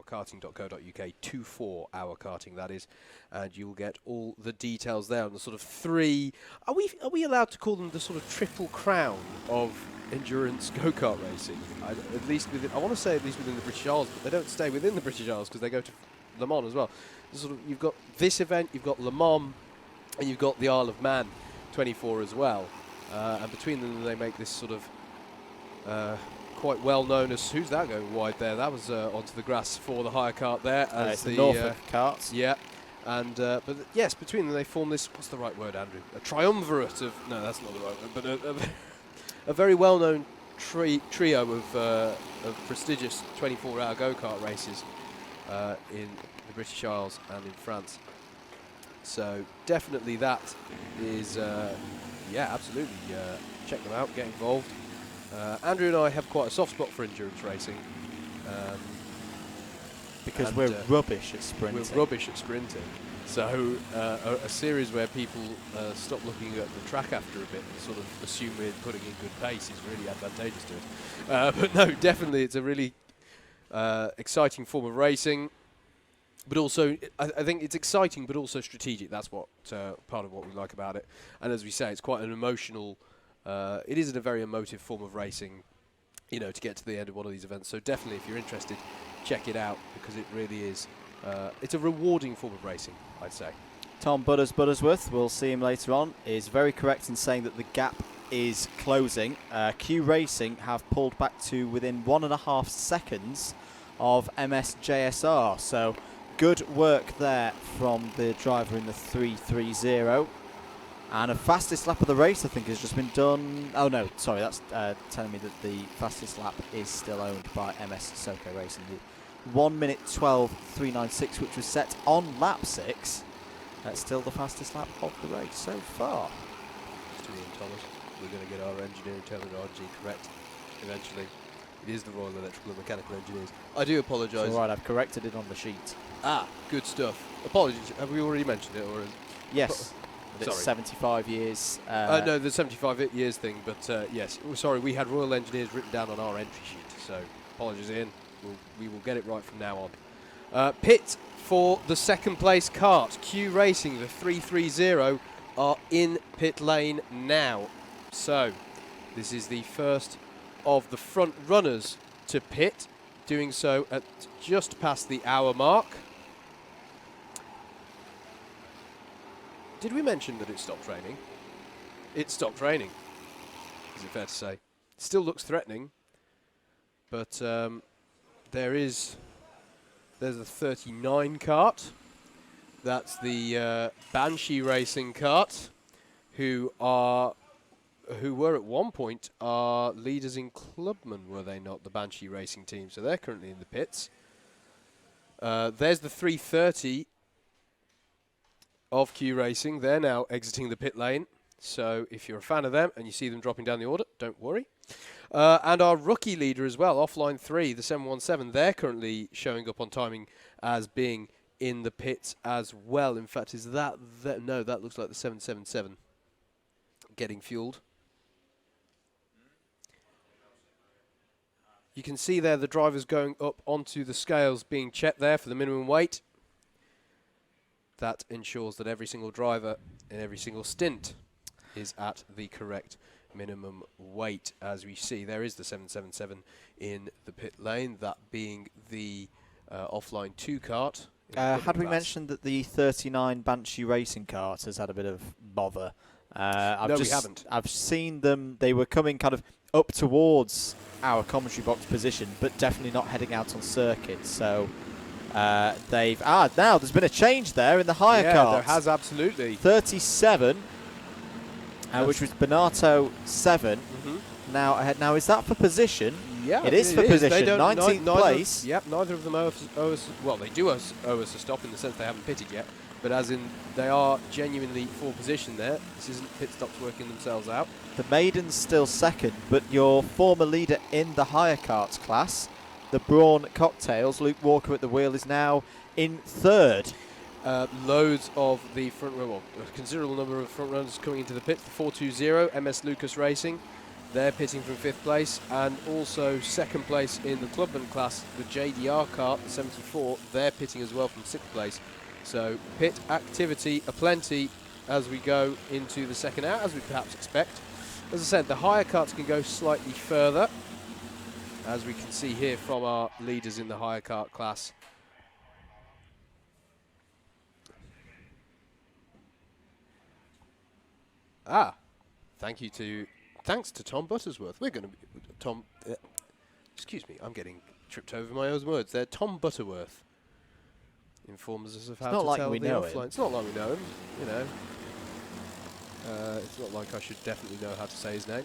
24hourkarting.co.uk, 24-hour karting that is, and you'll get all the details there on the sort of three. Are we allowed to call them the sort of triple crown of endurance go-kart racing? At least within, I want to say at least within the British Isles, but they don't stay within the British Isles because they go to Le Mans as well. Sort of, you've got this event, you've got Le Mans, and you've got the Isle of Man 24 as well, and between them they make this sort of quite well known as, who's that going wide there? That was onto the grass for the hire kart there. As the Norfolk karts. Yeah, and but yes, between them they form this. What's the right word, Andrew? A triumvirate of. No, that's not the right word. But a very well known trio of prestigious 24-hour go-kart races in the British Isles and in France. So definitely that is yeah, absolutely. Check them out. Get involved. Andrew and I have quite a soft spot for endurance racing. Because we're rubbish at sprinting. We're rubbish at sprinting. So a series where people stop looking at the track after a bit and sort of assume we're putting in good pace is really advantageous to us. But no, definitely it's a really exciting form of racing. But also, I think it's exciting but also strategic. That's what part of what we like about it. And as we say, it's quite an emotional... it is a very emotive form of racing, you know, to get to the end of one of these events. So definitely, if you're interested, check it out because it really is. It's a rewarding form of racing, I'd say. Tom Buttersworth, we'll see him later on, is very correct in saying that the gap is closing. Q Racing have pulled back to within 1.5 seconds of MSJSR. So good work there from the driver in the 330. And a fastest lap of the race, I think, has just been done. Oh, no, sorry, that's telling me that the fastest lap is still owned by MS Soco Racing. The 1 minute 12.396, which was set on lap 6. That's still the fastest lap of the race so far. Stuart and Thomas, we're going to get our engineering terminology correct eventually. It is the Royal Electrical and Mechanical Engineers. I do apologise. It's all right, I've corrected it on the sheet. Ah, good stuff. Apologies, have we already mentioned it? Or yes. It's 75 years. No, the 75 years thing, but yes. Sorry, we had Royal Engineers written down on our entry sheet, so apologies, Ian. We will get it right from now on. Pit for the second place kart. Q Racing, the 330, are in pit lane now. So this is the first of the front runners to pit, doing so at just past the hour mark. Did we mention that it stopped raining? It stopped raining, is it fair to say? It still looks threatening, but there's a 39 kart. That's the Banshee Racing kart, who were at one point our leaders in Clubman, were they not? The Banshee Racing team, so they're currently in the pits. There's the 330 of Q Racing. They're now exiting the pit lane. So if you're a fan of them and you see them dropping down the order, don't worry. And our rookie leader as well, offline 3, the 717, they're currently showing up on timing as being in the pits as well. In fact, is that no, that looks like the 777 getting fueled. You can see there the drivers going up onto the scales being checked there for the minimum weight. That ensures that every single driver in every single stint is at the correct minimum weight. As we see, there is the 777 in the pit lane, that being the offline 2 kart. Had we mentioned that the 39 Banshee Racing kart has had a bit of bother? No, we haven't. I've seen them. They were coming kind of up towards our commentary box position, but definitely not heading out on circuit. So now there's been a change there in the hire car. cart. There has, absolutely. 37, which was Bonato 7. Now ahead. Now is that for position? Yeah, it is for position. 19th place. Yep, neither of them owe us. Well, they do owe us a stop in the sense they haven't pitted yet, but as in they are genuinely for position there. This isn't pit stops working themselves out. The Maiden's still second, but your former leader in the hire carts class, the Brawn Cocktails, Luke Walker at the wheel, is now in third. Loads of the front row, well, a considerable number of front runners coming into the pit. The 420 MS Lucas Racing, They're pitting from 5th place, and also 2nd place in the clubman class, the JDR Kart, the 74. They're pitting as well from 6th place. So pit activity aplenty as we go into the second hour, as we perhaps expect. As I said, the higher karts can go slightly further, as we can see here from our leaders in the higher kart class. Thanks to Tom Buttersworth. We're going to be Tom. Excuse me, I'm getting tripped over my own words. There, Tom Butterworth informs us of how to tell the offline. It's not like we know him, you know. It's not like I should definitely know how to say his name.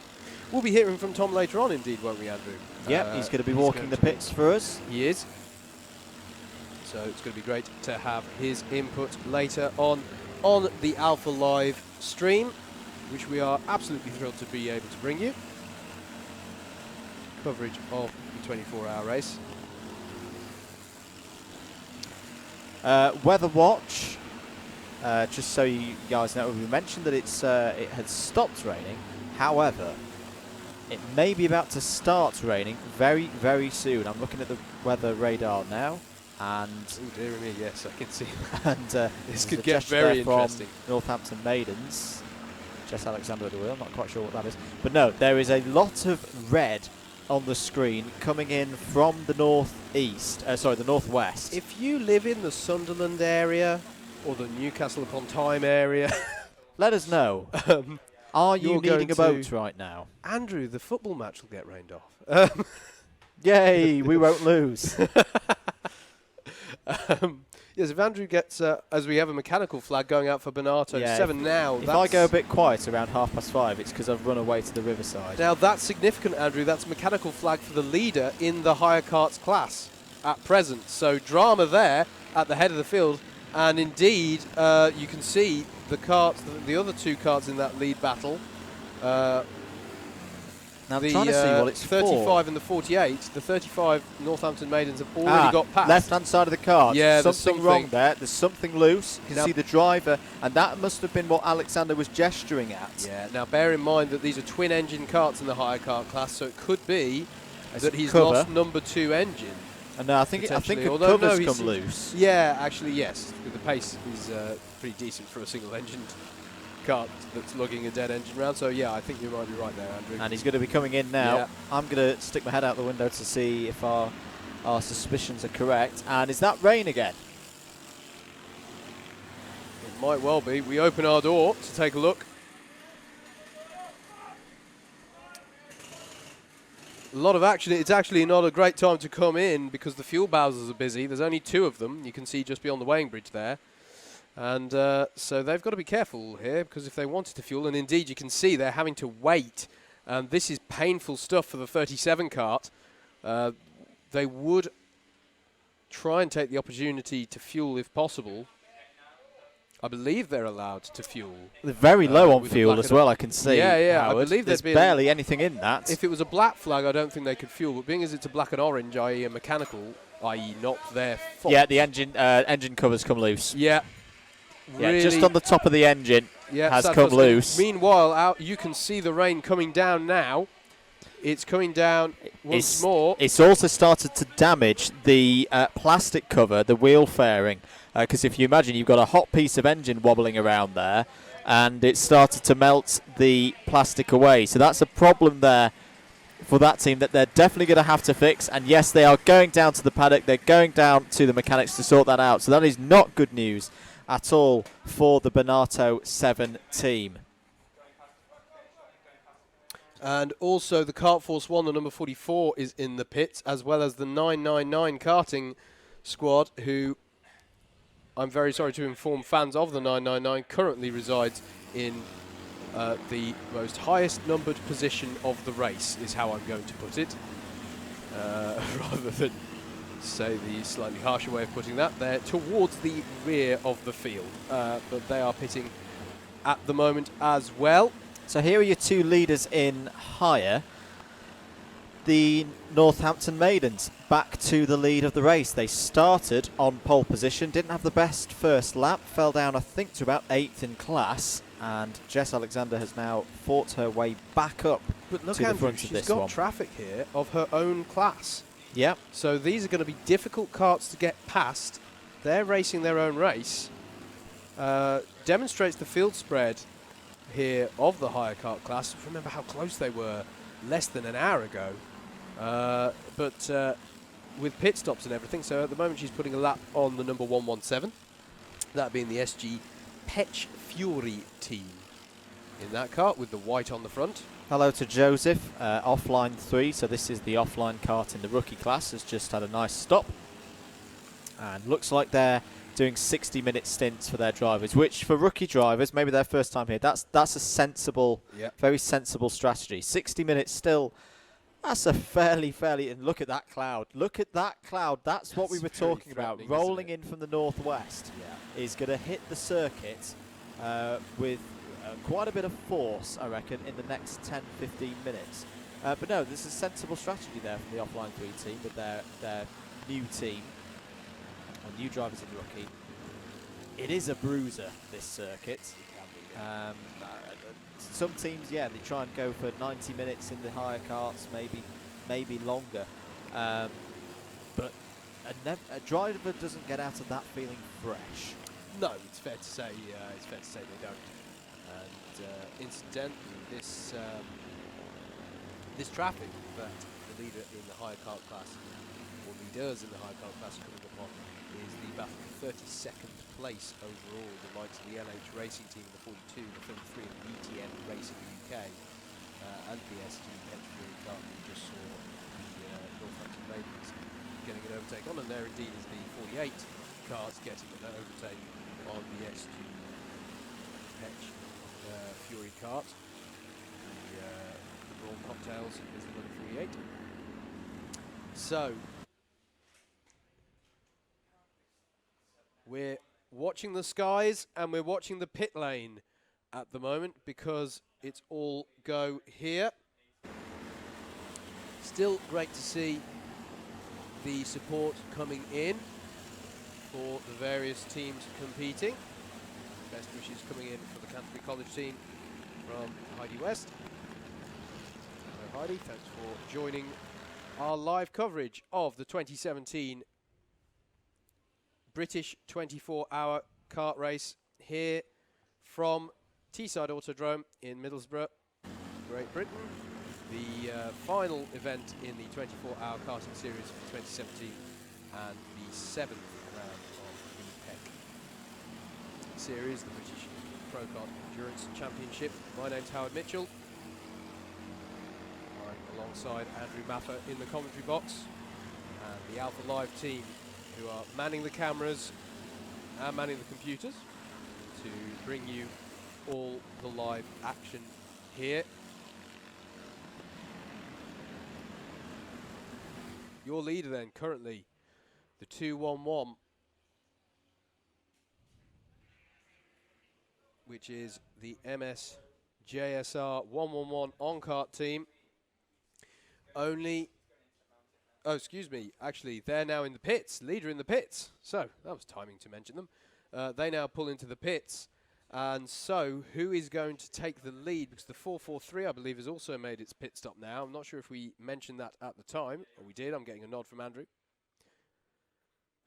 We'll be hearing from Tom later on, indeed, won't we, Andrew? Yep, he's going to be walking the pits for us. He is. So it's going to be great to have his input later on the Alpha Live stream, which we are absolutely thrilled to be able to bring you. Coverage of the 24-hour race. Weather watch. Just so you guys know, we mentioned that it had stopped raining. However, it may be about to start raining very, very soon. I'm looking at the weather radar now, and oh dear me, yes, I can see. And this could get very interesting. Northampton Maidens, Jess Alexander at the wheel. I'm not quite sure what that is, but no, there is a lot of red on the screen coming in from the northeast. Sorry, the northwest. If you live in the Sunderland area or the Newcastle upon Tyne area, let us know. Are you needing a boat right now? Andrew, the football match will get rained off. Yay, we won't lose. Yes, if Andrew gets, as we have a mechanical flag going out for Bonato 7 now. If I go a bit quiet around 5:30, it's because I've run away to the riverside. Now that's significant, Andrew. That's a mechanical flag for the leader in the higher karts class at present. So drama there at the head of the field. And indeed, you can see the karts, the other two karts in that lead battle. Now I'm trying to see what it's 35 for. and the 48. The 35 Northampton Maidens have already got past. Left-hand side of the car. Yeah, there's something wrong there. There's something loose. You can see the driver, and that must have been what Alexander was gesturing at. Yeah. Now bear in mind that these are twin-engine karts in the higher kart class, so it could be that he's lost number 2 engine. And I think a cover's come loose. Yeah, actually, yes. The pace is pretty decent for a single-engined kart that's lugging a dead engine round. So, yeah, I think you might be right there, Andrew. And he's going to be coming in now. Yeah. I'm going to stick my head out the window to see if our suspicions are correct. And is that rain again? It might well be. We open our door to take a look. A lot of action. It's actually not a great time to come in because the fuel bowsers are busy. There's only 2 of them. You can see just beyond the weighing bridge there. And so they've got to be careful here because if they wanted to fuel, and indeed you can see they're having to wait. And this is painful stuff for the 37 kart. They would try and take the opportunity to fuel if possible. I believe they're allowed to fuel. They're very low on fuel as well, I can see. Yeah, Howard. I believe there's barely anything in that. If it was a black flag, I don't think they could fuel. But being as it's a black and orange, i.e. a mechanical, i.e. not their fault. Yeah, the engine covers come loose. Yeah. Yeah, really just on the top of the engine has come loose. Meanwhile, you can see the rain coming down now. It's coming down once more. It's also started to damage the plastic cover, the wheel fairing. Because if you imagine, you've got a hot piece of engine wobbling around there, and it started to melt the plastic away. So that's a problem there for that team that they're definitely going to have to fix. And yes, they are going down to the paddock. They're going down to the mechanics to sort that out. So that is not good news at all for the Bonato 7 team. And also the Kart Force 1, the number 44, is in the pits, as well as the 999 karting squad, who I'm very sorry to inform fans of the 999 currently resides in the most highest numbered position of the race, is how I'm going to put it, rather than say the slightly harsher way of putting that. They're towards the rear of the field, but they are pitting at the moment as well. So here are your 2 leaders in higher. The Northampton Maidens back to the lead of the race. They started on pole position, didn't have the best first lap, fell down I think to about 8th in class, and Jess Alexander has now fought her way back up But look, to the Andrew, front of she's this got one. traffic here of her own class. Yeah. So these are going to be difficult karts to get past. They're racing their own race. Demonstrates the field spread here of the higher kart class. Remember how close they were less than an hour ago. But with pit stops and everything, so at the moment she's putting a lap on the number 117. That being the SG Petch Fury team in that kart with the white on the front. Hello to Joseph, offline 3, so this is the offline kart in the rookie class, has just had a nice stop. And looks like they're doing 60-minute stints for their drivers, which for rookie drivers, maybe their first time here, that's a sensible, very sensible strategy. 60 minutes still, that's a fairly, and look at that cloud. Look at that cloud, that's what we were talking about. Rolling in from the northwest is going to hit the circuit with quite a bit of force, I reckon, in the next 10-15 minutes. But no, this is a sensible strategy there from the offline 3 team with their new team, or new drivers in the rookie. It is a bruiser, this circuit. Some teams, they try and go for 90 minutes in the higher karts, maybe longer. But a driver doesn't get out of that feeling fresh. No, it's fair to say they don't. And incidentally, this traffic that the leader in the higher kart class, or leaders in the higher kart class, coming upon is the battle for 32nd place overall. The likes of the LH Racing Team, the 42, the 33, and the ETN Racing UK, and the SG Petch Kart. We just saw the Northampton Maidens getting an overtake on, and there indeed is the 48 cars getting an overtake on the SG Petch Fury kart. The Brawn Cocktails is the number 48. So we're watching the skies and we're watching the pit lane at the moment because it's all go here. Still great to see the support coming in for the various teams competing. Best wishes coming in for the Canterbury College team from Heidi West. Hello Heidi, thanks for joining our live coverage of the 2017 British 24-hour kart race here from Teesside Autodrome in Middlesbrough, Great Britain. The final event in the 24-hour karting series of 2017 and the 7th round of the PEC series, the British Pro Kart Endurance Championship. My name's Howard Mitchell. I'm alongside Andrew Maffer in the commentary box and the Alpha Live team, who are manning the cameras and manning the computers to bring you all the live action here. Your leader then currently, the 211, which is the MS JSR 111 on-kart team. Actually, they're now in the pits, leader in the pits. So, that was timing to mention them. They now pull into the pits. And so, who is going to take the lead? Because the 443, I believe, has also made its pit stop now. I'm not sure if we mentioned that at the time. Or we did. I'm getting a nod from Andrew.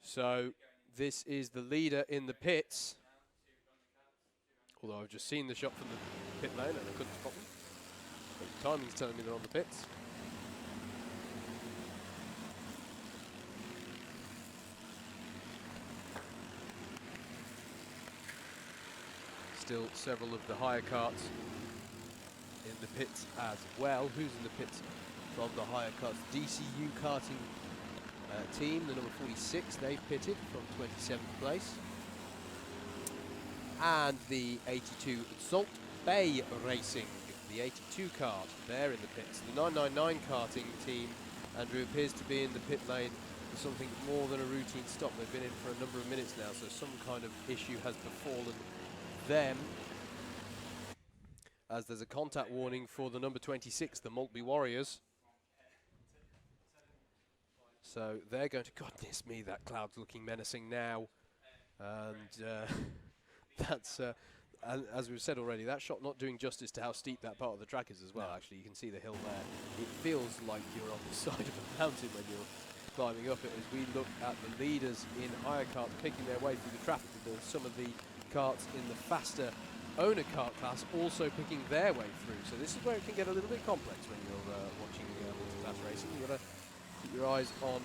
So, this is the leader in the pits. Although I've just seen the shot from the pit lane and I couldn't spot them. But the timing's telling me they're on the pits. Still several of the higher karts in the pits as well. Who's in the pits from the higher karts? DCU Karting team, the number 46, they've pitted from 27th place. And the 82 Salt Bay Racing, the 82 kart, they're in the pits. The 999 karting team, Andrew, appears to be in the pit lane for something more than a routine stop. They've been in for a number of minutes now, so some kind of issue has befallen them, as there's a contact warning for the number 26, the Maltby Warriors. So they're going to, goodness me, that cloud's looking menacing now. And that's, and as we've said already, that shot not doing justice to how steep that part of the track is as well. No. Actually, you can see the hill there. It feels like you're on the side of a mountain when you're climbing up it. As we look at the leaders in hire karts picking their way through the traffic, with some of the karts in the faster owner kart class also picking their way through. So this is where it can get a little bit complex when you're watching multi-class racing. You've got to keep your eyes on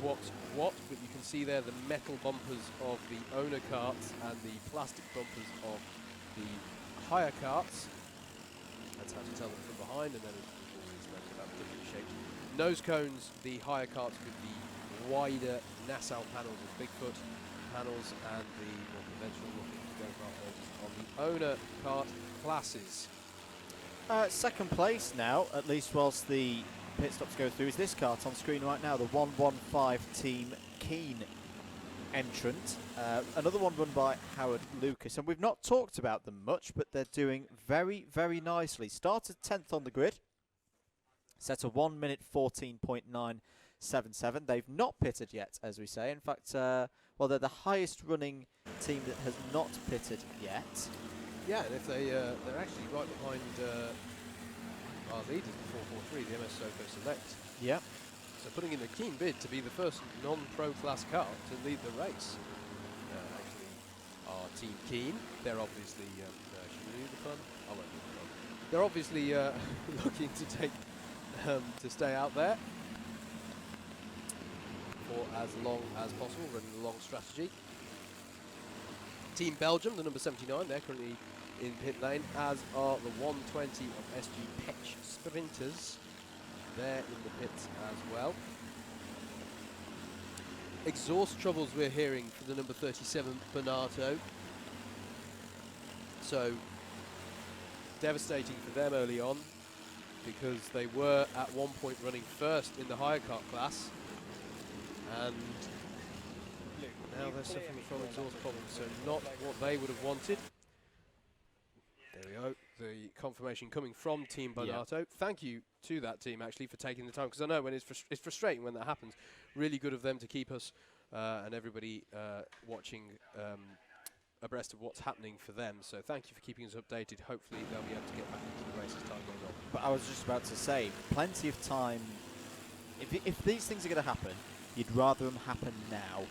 what's what, but you can see there the metal bumpers of the owner karts and the plastic bumpers of the hire karts. That's how to tell them from behind, and then it's always meant to have different shapes. Nose cones, the hire karts with the wider Nassau panels and Bigfoot panels, and the more conventional looking go-kart noses on the owner kart classes. Second place now, at least whilst the pit stops go through, is this kart on screen right now, the 115 Team Keen entrant. Another one run by Howard Lucas, and we've not talked about them much, but they're doing very, very nicely. Started 10th on the grid, set a 1 minute 14.977. They've not pitted yet, as we say. In fact, well, they're the highest running team that has not pitted yet. Yeah, and if they're actually right behind our leaders, the 443, the MS Soco Select. Yep. So putting in a keen bid to be the first non-pro class car to lead the race. Actually, our Team Keen, they're obviously, should we do the fun? I won't do the fun. They're obviously looking to take, to stay out there for as long as possible, running a long strategy. Team Belgium, the number 79, they're currently in pit lane, as are the 120 of SG Petch Sprinters. They're in the pits as well. Exhaust troubles we're hearing for the number 37 Bonato. So devastating for them early on, because they were at one point running first in the hire kart class, and now they're suffering from exhaust problems, so not what they would have wanted. There we go, the confirmation coming from Team Bonato. Yeah. Thank you to that team actually for taking the time, because I know when it's frustrating when that happens. Really good of them to keep us and everybody watching abreast of what's happening for them. So thank you for keeping us updated. Hopefully they'll be able to get back into the race as time goes on. But I was just about to say, plenty of time. If these things are going to happen, you'd rather them happen now.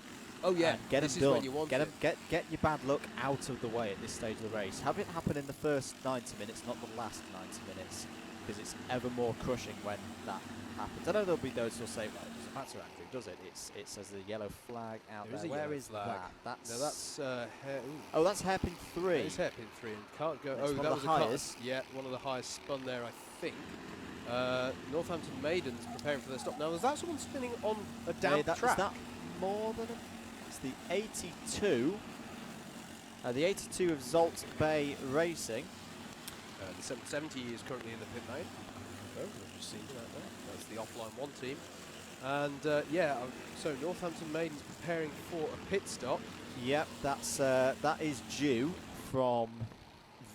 Oh yeah, get this them is done. when you want Get your bad luck out of the way at this stage of the race. Have it happen in the first 90 minutes, not the last 90 minutes, because it's ever more crushing when that happens. I know there'll be those who'll say, well, it doesn't matter actually, does it? It says the yellow flag out there. Where is that? That's no, that's oh, that's hairpin 3. It's hairpin 3 and can't go. That's oh, that was the highest. Yeah, one of the highest spun there, I think. Northampton Maidens preparing for their stop. Now, is that someone spinning on a damp track? Is that more than it's the 82. The 82 of Zolt Bay Racing. The 770 is currently in the pit lane. Oh, I've just seen that there. That's the offline 1 team. And yeah, so Northampton Maidens preparing for a pit stop. Yep, that is due from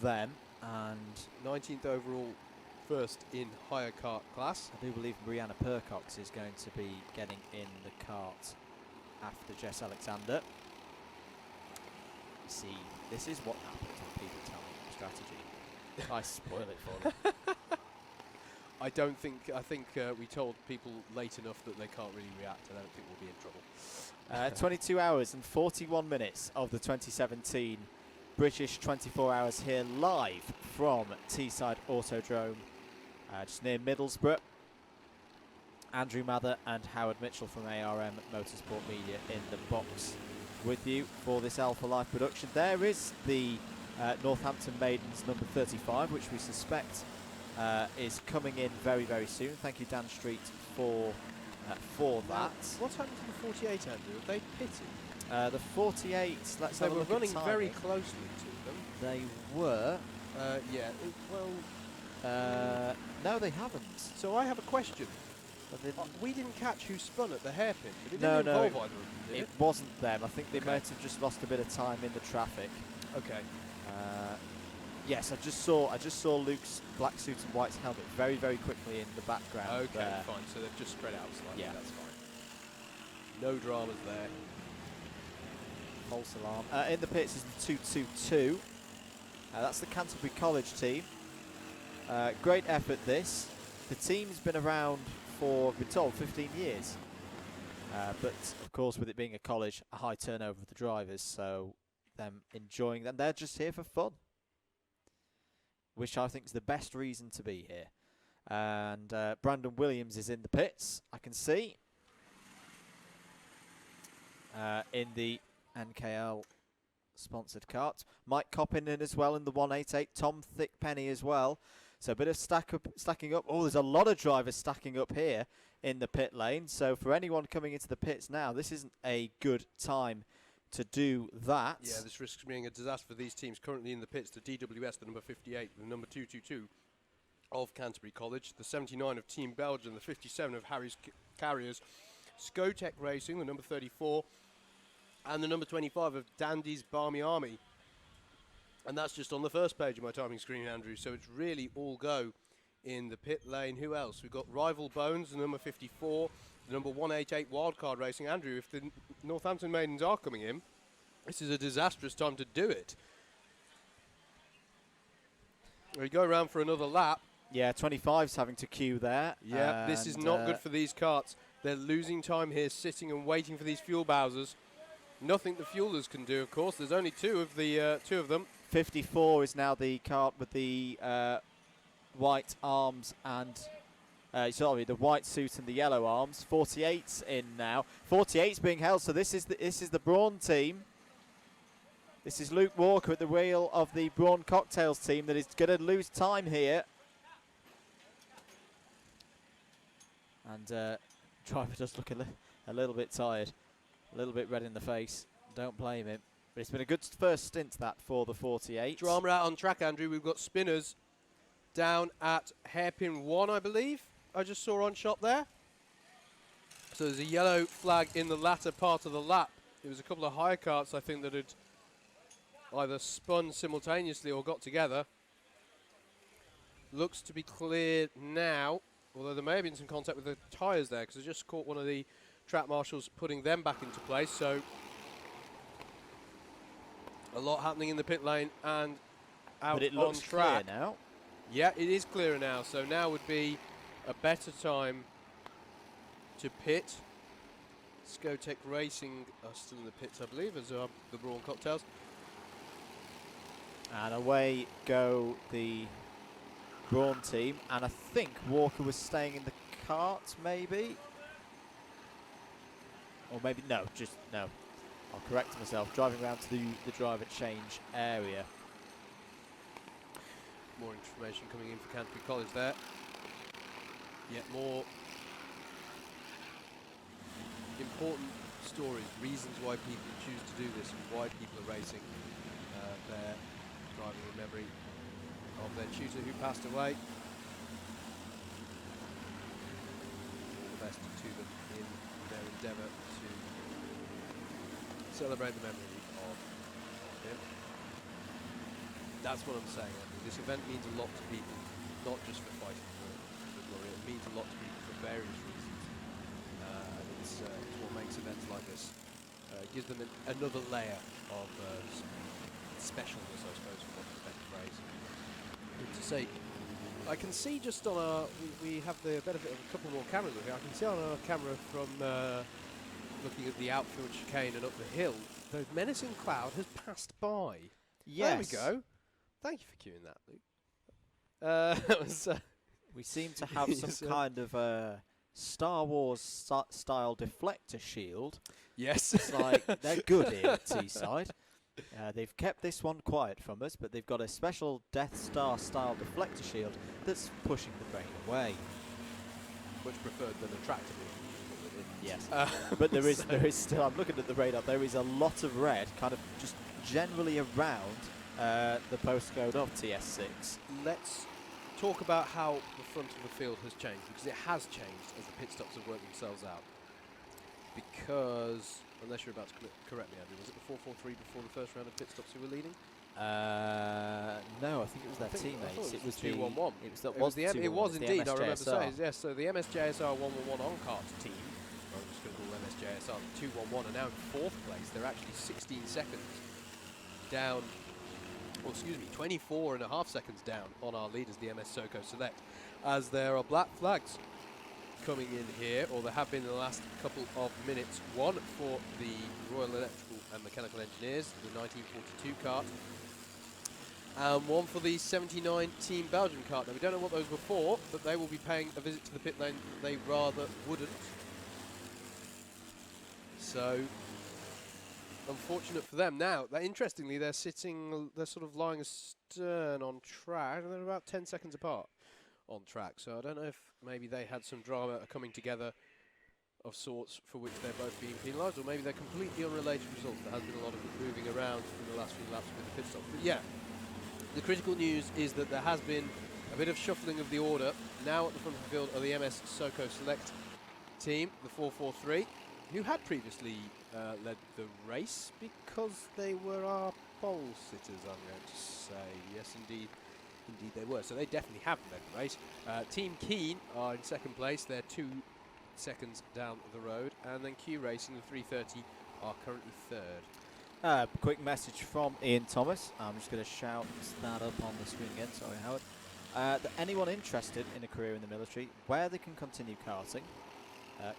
them. And 19th overall, first in hire kart class. I do believe Brianna Percox is going to be getting in the kart after Jess Alexander. See, this is what happens when people tell me strategy. I spoil it for them. I think we told people late enough that they can't really react. I don't think we'll be in trouble. 22 hours and 41 minutes of the 2017 British 24 Hours here live from Teesside Autodrome, just near Middlesbrough. Andrew Mather and Howard Mitchell from ARM Motorsport Media in the box with you for this Alpha Live production. There is the Northampton Maidens number 35, which we suspect is coming in very, very soon. Thank you, Dan Street, for that. What happened to the 48, Andrew? Have they pitted? The 48, let's they have a were look running at very timing. closely to them. They were. Yeah, well... no, they haven't. So I have a question. We didn't catch who spun at the hairpin, but it didn't involve either of them, did it? It wasn't them. I think they might have just lost a bit of time in the traffic. Okay. Yes, I just saw Luke's black suit and white's helmet very, very quickly in the background. Okay, there. fine. So they've just spread out slightly. Yeah, that's fine. No dramas there. False alarm. In the pits is the 222. That's the Canterbury College team. Great effort this. The team's been around for, we're told, 15 years. But, of course, with it being a college, a high turnover of the drivers, so them enjoying them. They're just here for fun, which I think is the best reason to be here. And Brandon Williams is in the pits, I can see, in the NKL sponsored kart. Mike Coppin in as well in the 188. Tom Thickpenny as well. So a bit of stacking up. Oh, there's a lot of drivers stacking up here in the pit lane. So for anyone coming into the pits now, this isn't a good time to do that. Yeah, this risks being a disaster for these teams currently in the pits. The DWS, the number 58, the number 222 of Canterbury College, the 79 of Team Belgium, the 57 of Harry's Carriers, Skotech Racing, the number 34, and the number 25 of Dandy's Barmy Army. And that's just on the first page of my timing screen, Andrew, so it's really all go in the pit lane. Who else? We've got Rival Bones, the number 54, the number 188 Wildcard Racing. Andrew, if the Northampton Maidens are coming in, this is a disastrous time to do it. We go around for another lap. Yeah, 25's having to queue there. Yeah, this is not good for these karts. They're losing time here, sitting and waiting for these fuel bowsers. Nothing the fuelers can do, of course. There's only two of them. 54 is now the kart with the white arms and the white suit and the yellow arms. 48's in now. 48's being held. So this is the Brawn team. This is Luke Walker at the wheel of the Brawn Cocktails team that is going to lose time here. And driver does look a little bit tired, a little bit red in the face. Don't blame him. But it's been a good first stint, that, for the 48. Drama out on track, Andrew. We've got spinners down at hairpin 1, I believe. I just saw on shot there. So there's a yellow flag in the latter part of the lap. There was a couple of higher karts, I think, that had either spun simultaneously or got together. Looks to be cleared now, although there may have been some contact with the tyres there, because I just caught one of the track marshals putting them back into place. So a lot happening in the pit lane and out but it on looks track clear now. Yeah, it is clearer now. So now would be a better time to pit. Skotech Racing are still in the pits, I believe, as are the Brawn Cocktails. And away go the Brawn team. And I think Walker was staying in the kart, maybe? Or maybe, no. I'll correct myself. Driving around to the driver change area. More information coming in for Canterbury College there. Yet more important stories, reasons why people choose to do this and why people are racing. They're driving in memory of their tutor who passed away. All the best to them in their endeavour to celebrate the memory of him. That's what I'm saying, Andrew. This event means a lot to people, not just for fighting for glory. It means a lot to people for various reasons. It's what makes events like this. Gives them another layer of specialness, I suppose, for want of a better phrase. And to say, I can see just on our, we have the benefit of a couple more cameras here. I can see on our camera from looking at the outfield chicane and up the hill, the menacing cloud has passed by. Yes. There we go. Thank you for cueing that, Luke. We seem to have some kind of Star Wars style deflector shield. Yes. It's like, they're good here at Teesside. They've kept this one quiet from us, but they've got a special Death Star style deflector shield that's pushing the rain away. Much preferred than attractive. Yes. But there is still, I'm looking at the radar, there is a lot of red kind of just generally around the postcode of TS6. Let's talk about how the front of the field has changed, because it has changed as the pit stops have worked themselves out. Because, unless you're about to correct me, Andrew, was it the 4-4-3 before the first round of pit stops who were leading? No, I think it was their teamates. It was 2-1-1. It was indeed, I remember saying. MSJSR. Yes, so the MSJSR 1-1-1 on-kart team, I'm just going to call them MSJSR 2-1-1, are now in 4th place. They're actually 16 seconds down or excuse me, 24.5 seconds down on our leaders, the MS Soco Select, as there are black flags coming in here, or there have been in the last couple of minutes. One for the Royal Electrical and Mechanical Engineers, the 1942 kart, and one for the 79 Team Belgium kart. Now, we don't know what those were for, but they will be paying a visit to the pit lane that they rather wouldn't. So, unfortunate for them. Now, interestingly, they're sort of lying astern on track, and they're about 10 seconds apart on track. So I don't know if maybe they had some drama coming together of sorts for which they're both being penalised, or maybe they're completely unrelated results. There has been a lot of moving around in the last few laps with the pit stops. But yeah, the critical news is that there has been a bit of shuffling of the order. Now at the front of the field are the MS Soco Select team, the 443, who had previously led the race because they were our pole sitters, I'm going to say. Yes, indeed. Indeed they were. So they definitely have led the race. Team Keen are in second place. They're 2 seconds down the road. And then Q Racing, the 330, are currently third. Quick message from Ian Thomas. I'm just going to shout that up on the screen again. Sorry, Howard. That anyone interested in a career in the military, where they can continue karting,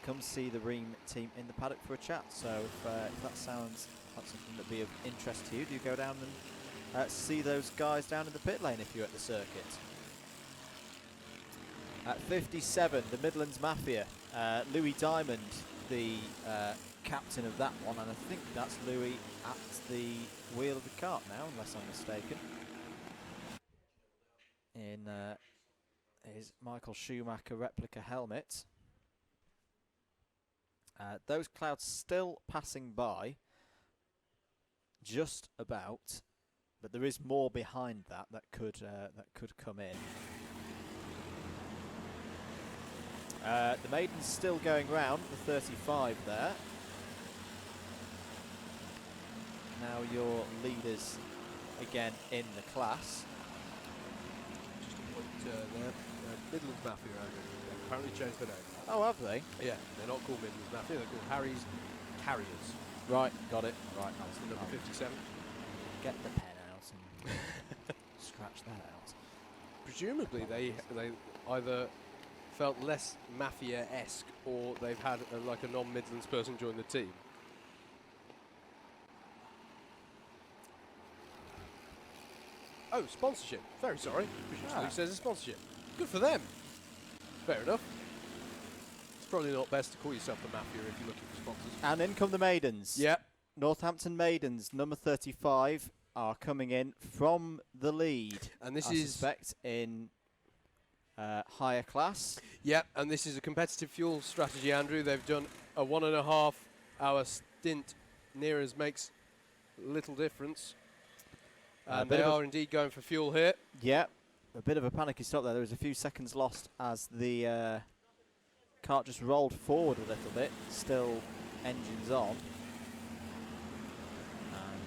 come see the Ream team in the paddock for a chat. So if that sounds like something that would be of interest to you, do go down and see those guys down in the pit lane if you're at the circuit. At 57, the Midlands Mafia. Louis Diamond, the captain of that one, and I think that's Louis at the wheel of the kart now, unless I'm mistaken. In his Michael Schumacher replica helmet. Those clouds still passing by, just about, but there is more behind that could come in. The Maiden's still going round, the 35 there. Now your leaders again in the class. Just a point there. Midlands Mafia they've apparently changed their name. Oh, have they? Yeah, they're not called Midlands Mafia, they're called Harry's Carriers. Right, got it. Right, That's the number 57. Get the pen out and scratch that out. Presumably they either felt less Mafia-esque, or they've had like a non-Midlands person join the team. Oh, sponsorship. Very sorry. Presumably says a sponsorship. Good for them. Fair enough. It's probably not best to call yourself the Mafia if you're looking for sponsors. And in come the Maidens. Yep. Northampton Maidens, number 35, are coming in from the lead. And this I suspect in higher class. Yep, and this is a competitive fuel strategy, Andrew. They've done a 1.5 hour stint near as makes little difference. And they are indeed going for fuel here. Yeah, a bit of a panicky stop there. There was a few seconds lost as the kart just rolled forward a little bit. Still engines on. And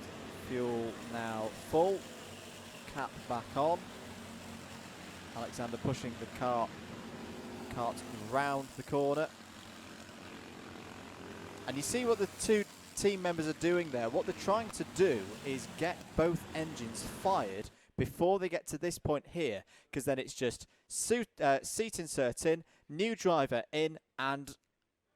fuel now full. Cap back on. Alexander pushing the kart round the corner. And you see what the two team members are doing there. What they're trying to do is get both engines fired before they get to this point here, because then it's just seat insert in, new driver in, and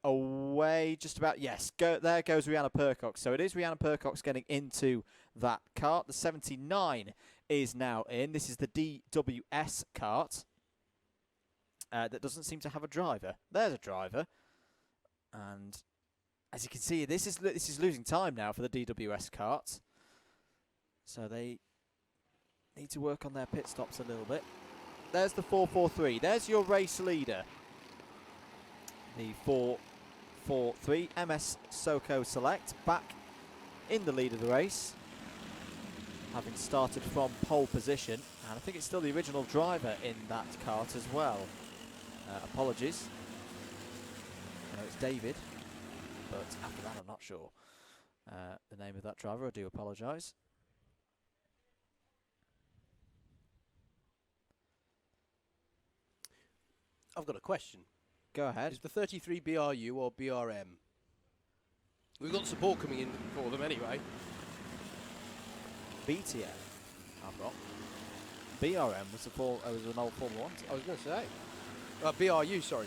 away just about. Yes, there goes Rihanna Percox. So it is Rihanna Percox getting into that kart. The 79 is now in. This is the DWS kart that doesn't seem to have a driver. There's a driver, and as you can see, this is losing time now for the DWS kart. So they need to work on their pit stops a little bit. There's the 443. There's your race leader. The 443 MS Soco Select back in the lead of the race, having started from pole position. And I think it's still the original driver in that kart as well. Apologies. I know it's David, but after that I'm not sure the name of that driver. I do apologise. I've got a question. Go ahead. Is the 33 BRU or BRM? We've got support coming in for them anyway. BTM, I'm not. BRM was was an old Formula 1 team. I was going to say. BRU, sorry.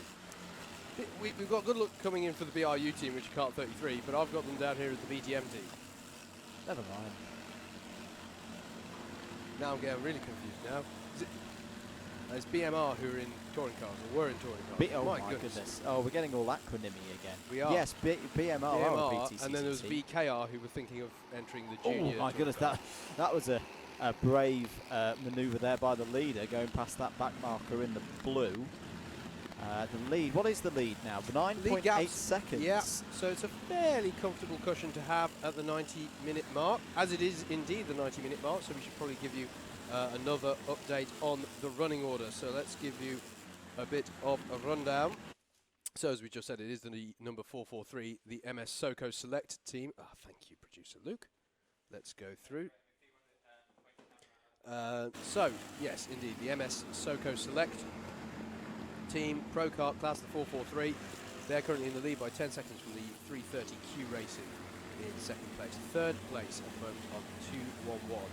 We've got good luck coming in for the BRU team, which is Kart 33, but I've got them down here as the BTM team. Never mind. Now I'm getting really confused now. It's BMR who are in touring cars, or were in touring cars. Oh my goodness. Oh, we're getting all acronymy again. We are. Yes, BMR are a BTCC and then there was team. VKR who were thinking of entering the junior. Oh my goodness, that was a brave manoeuvre there by the leader, going past that back marker in the blue. The lead, what is the lead now? 9.8 seconds. Yeah, so it's a fairly comfortable cushion to have at the 90-minute mark, as it is indeed the 90-minute mark, so we should probably give you another update on the running order. So let's give you a bit of a rundown. So as we just said, it is the number 443, the MS SoCo Select team. Thank you, producer Luke. Let's go through. So, yes, indeed, the MS SoCo Select team, Pro Kart class, the 443. They're currently in the lead by 10 seconds from the 330Q Racing in second place. Third place at the moment on 211.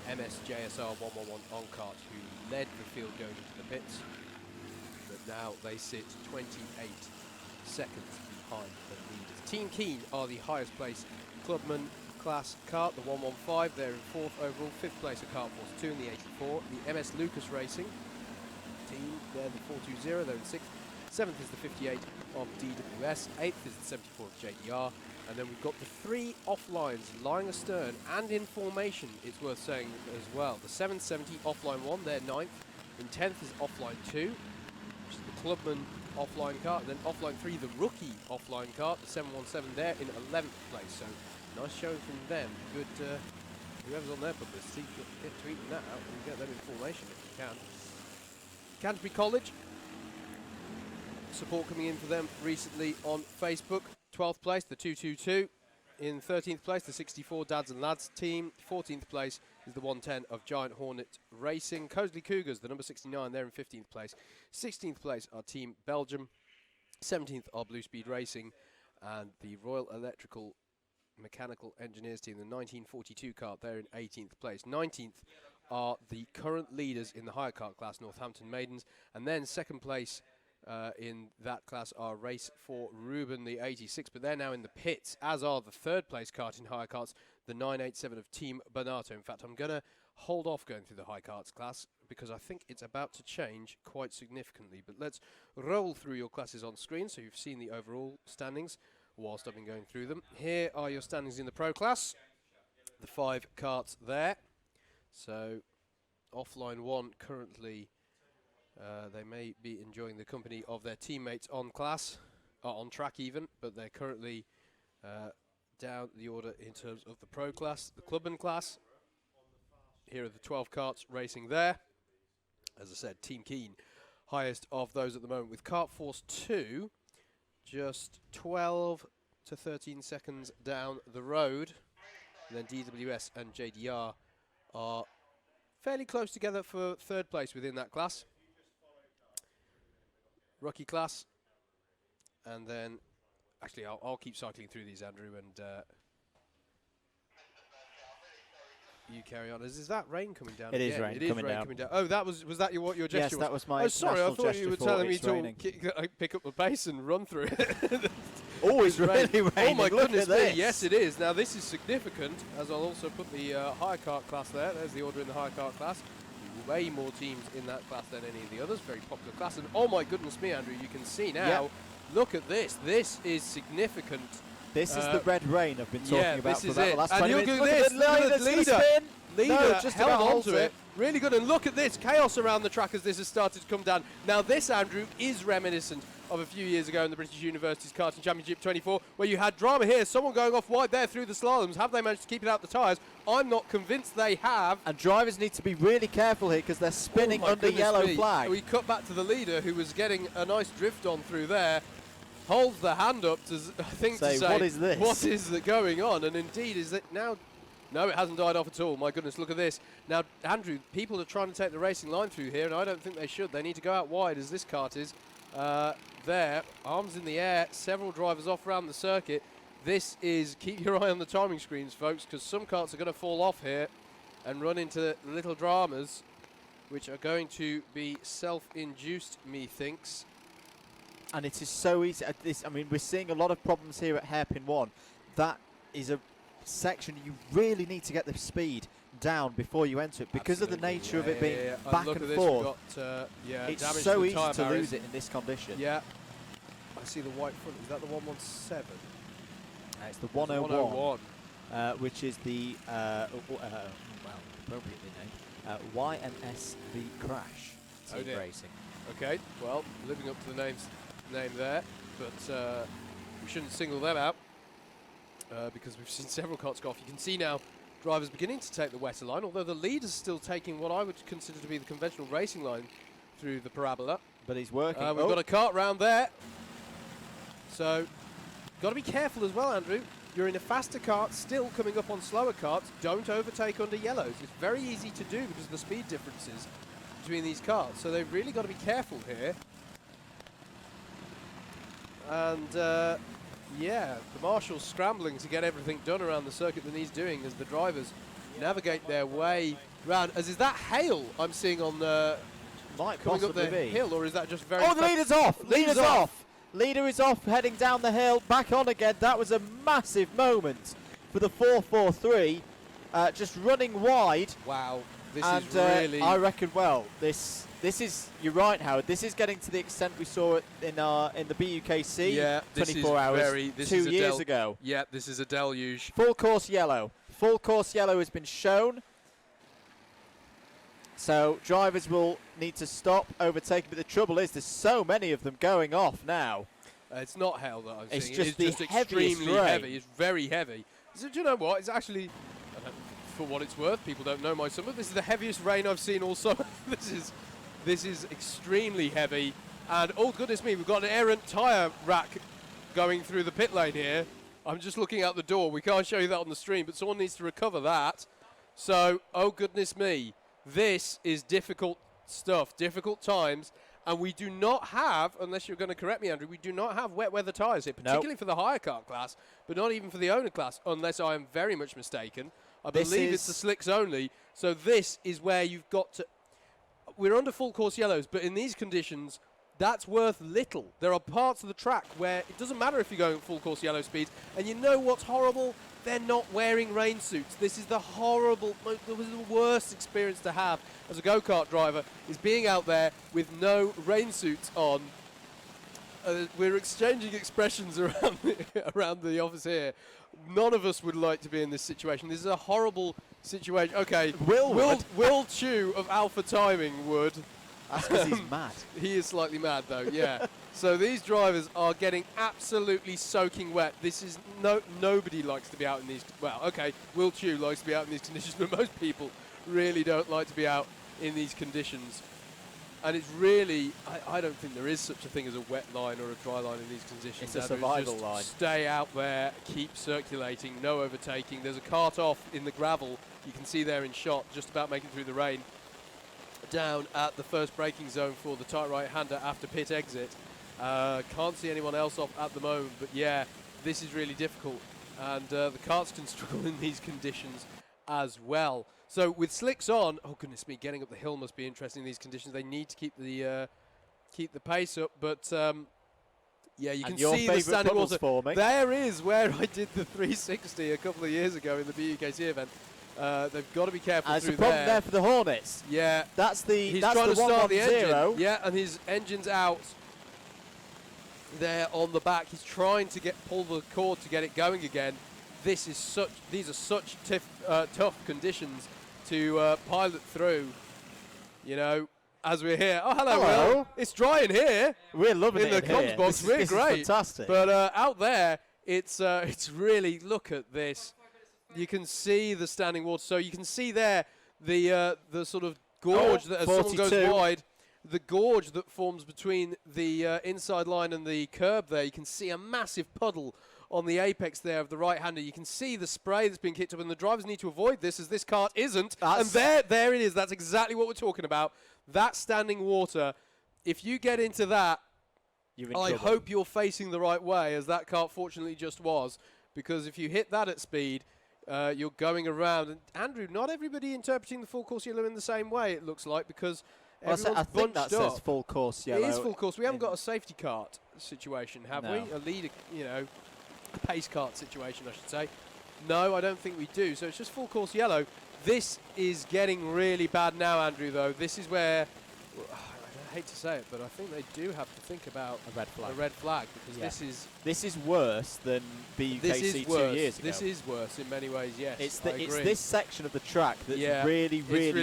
MS JSR 111 on kart, who led the field going into the pits, but now they sit 28 seconds behind the leaders. Team Keen are the highest place clubman class kart, the 115. They're in fourth overall. Fifth place at Kart Force 2 in the 84. The MS Lucas Racing team, they're the 420. They're in sixth. Seventh is the 58 of DWS. Eighth is the 74 of JDR. And then we've got the three offlines lying astern and in formation, it's worth saying as well. The 770 offline 1, they're ninth. In 10th is offline 2, which is the clubman offline kart. Then offline 3, the rookie offline kart, the 717, they're in 11th place. So nice showing from them. Good, whoever's on their publicity, get tweeting that out and get them in formation if you can. Canterbury College, support coming in for them recently on Facebook. 12th place, the 222. In 13th place, the 64 Dads and Lads team. 14th place is the 110 of Giant Hornet Racing. Cosley Cougars, the number 69, they're in 15th place. 16th place are Team Belgium. 17th are Blue Speed Racing. And the Royal Electrical Mechanical Engineers team, the 1942 kart, they're in 18th place. 19th are the current leaders in the higher kart class, Northampton Maidens. And then second place in that class are Race for Ruben, the 86, but they're now in the pits, as are the third place kart in higher karts, the 987 of Team Banato. In fact, I'm going to hold off going through the high karts class because I think it's about to change quite significantly. But let's roll through your classes on screen so you've seen the overall standings whilst I've been going through them. Here are your standings in the pro class, the 5 karts there. So offline 1 currently... they may be enjoying the company of their teammates on class, on track even, but they're currently down the order in terms of the pro class, the clubman class. Here are the 12 karts racing there. As I said, Team Keen, highest of those at the moment, with Kart Force 2 just 12 to 13 seconds down the road. And then DWS and JDR are fairly close together for third place within that class. Rookie class, and then actually I'll keep cycling through these, Andrew, and you carry on. Is that rain coming down? It is rain. It is rain coming down. Oh, was that what your gesture was? Yes, that was my. Oh, sorry, I thought you were telling me raining. to pick up the pace and run through it. Oh, it's really raining. Oh my goodness me! Yes, it is. Now this is significant, as I'll also put the higher kart class there. There's the order in the higher kart class. Way more teams in that class than any of the others. Very popular class. And oh my goodness me, Andrew, you can see now. Yep. Look at this. This is significant. This is the red rain I've been talking about for about the last 20 minutes. Look at this. Leader just held about onto it. Really good. And look at this. Chaos around the track as this has started to come down. Now this, Andrew, is reminiscent of a few years ago in the British Universities Karting Championship 24, where you had drama here. Someone going off wide there through the slaloms. Have they managed to keep it out the tyres? I'm not convinced they have. And drivers need to be really careful here because they're spinning under yellow flag. We cut back to the leader, who was getting a nice drift on through there. Holds the hand up to, to say, what is this? What is going on? And indeed, is it now... No, it hasn't died off at all. My goodness, look at this. Now, Andrew, people are trying to take the racing line through here, and I don't think they should. They need to go out wide, as this kart is. There, arms in the air, several drivers off around the circuit. This is, keep your eye on the timing screens, folks, because some karts are going to fall off here. and run into little dramas, which are going to be self-induced, methinks. And it is so easy. I mean, we're seeing a lot of problems here at hairpin 1. That is a section you really need to get the speed down before you enter it because of the nature of it being back and forth. It's so easy to lose it in this condition. Yeah. I see the white front. Is that the 117? It's the 101, which is the, well, appropriately named, YMSV Crash Team Racing. Okay, well, living up to the name there, but we shouldn't single them out because we've seen several karts go off. You can see now drivers beginning to take the wetter line, although the leader's still taking what I would consider to be the conventional racing line through the parabola. But he's working. We've got a kart round there. So, got to be careful as well, Andrew. You're in a faster kart, still coming up on slower karts. Don't overtake under yellows. It's very easy to do because of the speed differences between these karts. So they've really got to be careful here. And yeah, the marshal's scrambling to get everything done around the circuit that he's doing as the drivers navigate their way around. As is that hail I'm seeing on the coming up the hill, or is that just very? Oh, the leader's off! Leader's off! Leader is off, heading down the hill, back on again. That was a massive moment for the 443, just running wide. Wow, this is really. I reckon. Well, this is. You're right, Howard. This is getting to the extent we saw it in the BUKC. Yeah, 24 hours 2 years ago. Yeah, this is a deluge. Full course yellow. Full course yellow has been shown. So drivers will need to stop overtaking, but the trouble is there's so many of them going off now. It's not hail that I'm seeing. It's just extremely heavy. It's very heavy. So, do you know what? It's actually, for what it's worth, people don't know my summer. This is the heaviest rain I've seen all summer. This is extremely heavy. And oh goodness me, we've got an errant tyre rack going through the pit lane here. I'm just looking out the door. We can't show you that on the stream, but someone needs to recover that. So, oh goodness me. This is difficult stuff, difficult times, and we do not have, unless you're going to correct me, Andrew, we do not have wet weather tyres here, particularly for the higher kart class, but not even for the owner class, unless I am very much mistaken. I believe it's the slicks only, so this is where you've got to... We're under full course yellows, but in these conditions, that's worth little. There are parts of the track where it doesn't matter if you're going full course yellow speeds, and you know what's horrible? They're not wearing rain suits. This is the worst experience to have as a go-kart driver, is being out there with no rain suits on. We're exchanging expressions around the office here. None of us would like to be in this situation. This is a horrible situation. Okay, Will Chu of Alpha Timing would. That's because he's mad. He is slightly mad, though, yeah. So these drivers are getting absolutely soaking wet. This is nobody likes to be out in these. Well, okay, Will Chu likes to be out in these conditions, but most people really don't like to be out in these conditions. And it's really, I don't think there is such a thing as a wet line or a dry line in these conditions. It's a survival line. Stay out there, keep circulating, no overtaking. There's a kart off in the gravel. You can see there in shot, just about making through the rain. Down at the first braking zone for the tight right-hander after pit exit. Can't see anyone else off at the moment, but yeah, this is really difficult. And the karts can struggle in these conditions as well. So with slicks on, oh goodness me, getting up the hill must be interesting in these conditions. They need to keep the pace up, but yeah, you can see the standing water. Forming. There is where I did the 360 a couple of years ago in the BUKC event. They've got to be careful through through there. There's a problem there for the Hornets. Yeah. That's the He's that's trying the to start the 110. engine. Yeah, and his engine's out there on the back. He's trying to pull the cord to get it going again. These are such tough conditions to pilot through. You know, as we're here. Oh, hello, Will. It's dry in here. We're loving it in the comms box. We're great. Is fantastic. But out there, it's really, look at this. You can see the standing water. So you can see there the sort of gorge that as someone goes wide, the gorge that forms between the inside line and the curb there. You can see a massive puddle on the apex there of the right-hander. You can see the spray that's being kicked up, and the drivers need to avoid this as this kart isn't. And there it is. That's exactly what we're talking about. That standing water, if you get into that, I hope you're facing the right way, as that kart fortunately just was, because if you hit that at speed, you're going around. And Andrew, not everybody interpreting the full course yellow in the same way, it looks like, because everyone's I think bunched that up. says full course yellow. It is full course. We haven't got a safety cart situation, have No. we? A leader, a pace cart situation, I should say. No, I don't think we do. So it's just full course yellow. This is getting really bad now, Andrew, though. This is where, I hate to say it, but I think they do have to think about a red flag. A red flag, because this is worse than BUKC 2 years ago. This is worse in many ways, yes. It's I agree. this section of the track that's really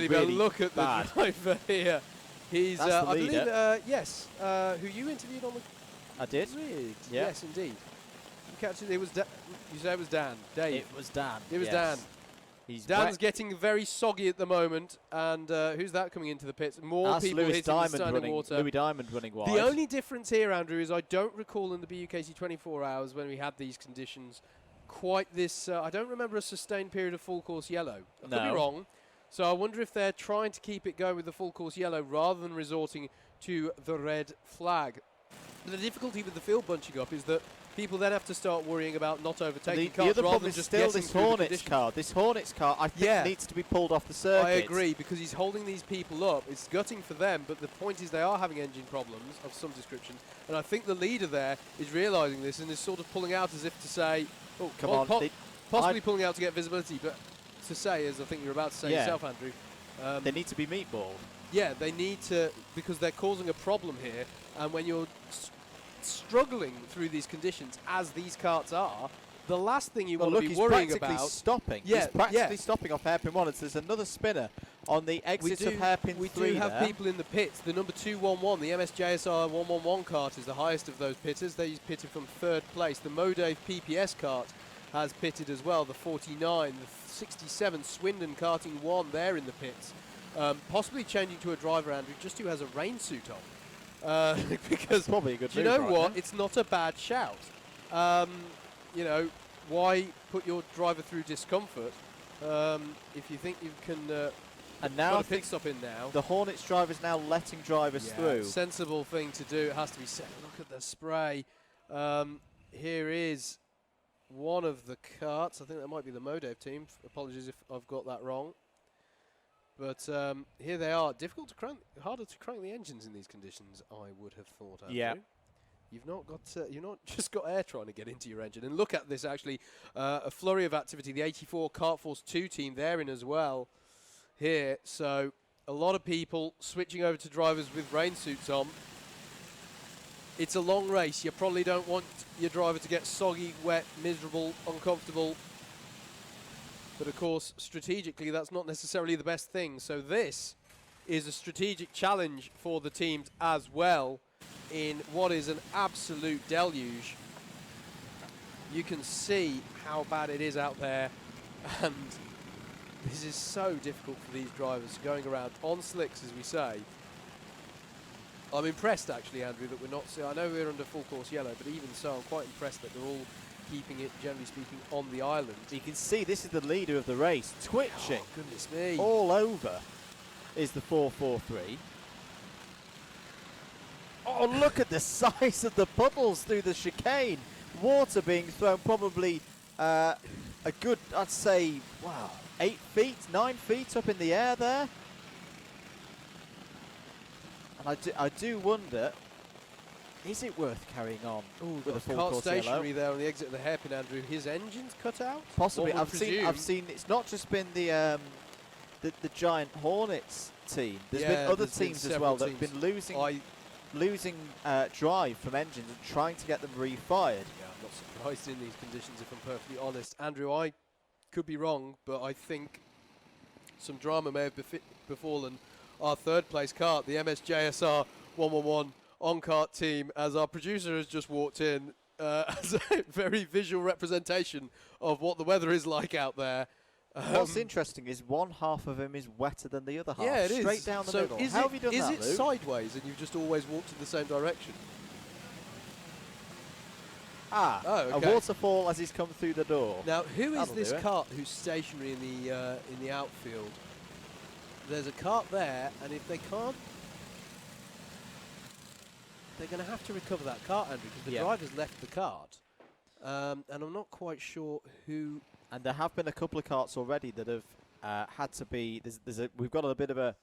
bad. Look at bad. the driver here. He's, That's the I leader. believe, yes, who you interviewed on the I did. grid. Yeah. Yes, indeed. You catch it? It was you say it was Dan. Dave. It was Dan. It was yes. Dan. He's Dan's getting very soggy at the moment, and who's that coming into the pits? More That's people Lewis hitting Diamond the standing running, water. Louis Diamond running wide. The only difference here, Andrew, is I don't recall in the BUKC 24 hours when we had these conditions quite this. I don't remember a sustained period of full course yellow. I could be wrong. So I wonder if they're trying to keep it going with the full course yellow rather than resorting to the red flag. The difficulty with the field bunching up is that people then have to start worrying about not overtaking the cars other rather problem than is just still getting this through the Hornets conditions. car. This Hornets car, I think, needs to be pulled off the circuit. I agree, because he's holding these people up. It's gutting for them, but the point is they are having engine problems of some description. And I think the leader there is realising this and is sort of pulling out as if to say, oh, come on. Possibly pulling out to get visibility, but to say, as I think you're about to say yourself, Andrew. They need to be meatballed. Yeah, they need to, because they're causing a problem here. And when you're struggling through these conditions, as these karts are, the last thing you want to be worrying about. Stopping. Yeah, he's practically stopping off hairpin 1. And there's another spinner on the exit of hairpin 3. We do have people in the pits. The number 211, the MSJSR 111 kart, is the highest of those pitters. They pitted from 3rd place. The Modave PPS kart has pitted as well. The 49, the 67 Swindon Karting 1, they're in the pits. Possibly changing to a driver, Andrew, just who has a rain suit on. Because that's probably a good do you know what? It's not a bad shout. Why put your driver through discomfort if you think you can and now put a pit stop in now? The Hornets driver's now letting drivers through. Sensible thing to do, it has to be said. Look at the spray. Here is one of the karts. I think that might be the Modave team. Apologies if I've got that wrong. But here they are. Difficult to crank, harder to crank the engines in these conditions, I would have thought, Andrew. Yeah. You've not just got air trying to get into your engine. And look at this, actually, a flurry of activity. The 84 Kart Force 2 team, they're in as well here. So a lot of people switching over to drivers with rain suits on. It's a long race. You probably don't want your driver to get soggy, wet, miserable, uncomfortable. But of course, strategically, that's not necessarily the best thing. So this is a strategic challenge for the teams as well in what is an absolute deluge. You can see how bad it is out there. And this is so difficult for these drivers going around on slicks, as we say. I'm impressed, actually, Andrew, that we're not... I know we're under full course yellow, but even so, I'm quite impressed that they're all keeping it, generally speaking, on the island. You can see this is the leader of the race, twitching. Oh, goodness me. All over is the 443. Oh, look at the size of the puddles through the chicane. Water being thrown probably a good, I'd say, wow, 8 feet, 9 feet up in the air there. And I do wonder, is it worth carrying on with a full course stationary yellow? there on the exit of the hairpin, Andrew. His engine's cut out? Possibly. I've seen. It's not just been the giant Hornets team. There's been other teams as well that have been losing drive from engines and trying to get them refired. Yeah, I'm not surprised in these conditions, if I'm perfectly honest. Andrew, I could be wrong, but I think some drama may have befallen our 3rd place kart, the MSJSR 111 on-kart team, as our producer has just walked in as a very visual representation of what the weather is like out there. What's interesting is one half of him is wetter than the other half. Yeah, it is. Straight down the middle. How have you done that, Luke? Is it sideways and you've just always walked in the same direction? A waterfall as he's come through the door. Now, who is this kart who's stationary in the outfield? There's a kart there, and if they can't, they're going to have to recover that kart, Andrew, because the driver's left the kart. And I'm not quite sure who And there have been a couple of karts already that have had to be. We've got a bit of a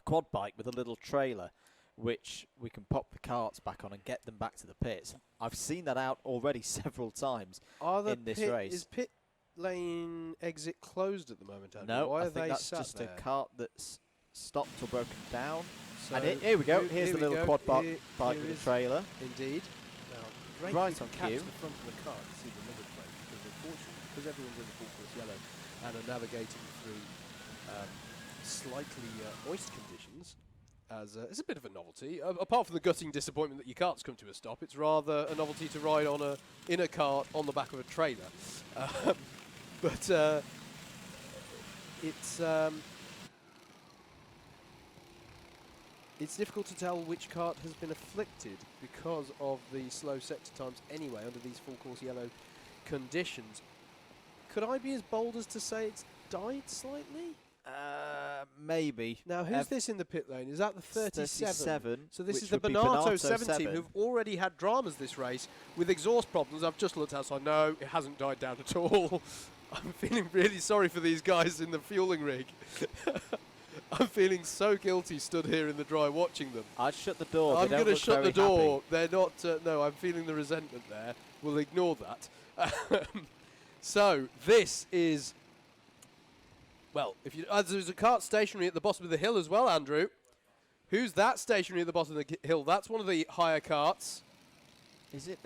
quad bike with a little trailer, which we can pop the karts back on and get them back to the pits. I've seen that out already several times in this race. Is pit lane exit closed at the moment, Andrew? No, Why I are think they that's sat just there? a kart that's stopped or broken down. So And here we go. Here's the little quad bike with the trailer. Indeed. Now, great Right to on catch cue. the front of the car to see the number plate, because unfortunately, because everyone's in the full course yellow and are navigating through slightly moist conditions, as it's a bit of a novelty. Apart from the gutting disappointment that your kart's come to a stop, it's rather a novelty to ride in a kart on the back of a trailer. But it's difficult to tell which kart has been afflicted because of the slow sector times anyway under these full course yellow conditions. Could I be as bold as to say it's died slightly? Maybe. Now, who's this in the pit lane? Is that the 37? 37. So this which is the would be Bonato 7 team, 7. who've already had dramas this race with exhaust problems. I've just looked outside. No, it hasn't died down at all. I'm feeling really sorry for these guys in the fueling rig. I'm feeling so guilty stood here in the dry watching them. I'd shut the door. I'm going to shut the door. Happy. They're not. No, I'm feeling the resentment there. We'll ignore that. So this is. Well, if you there's a kart stationary at the bottom of the hill as well, Andrew. Who's that stationary at the bottom of the hill? That's one of the higher karts. Is it?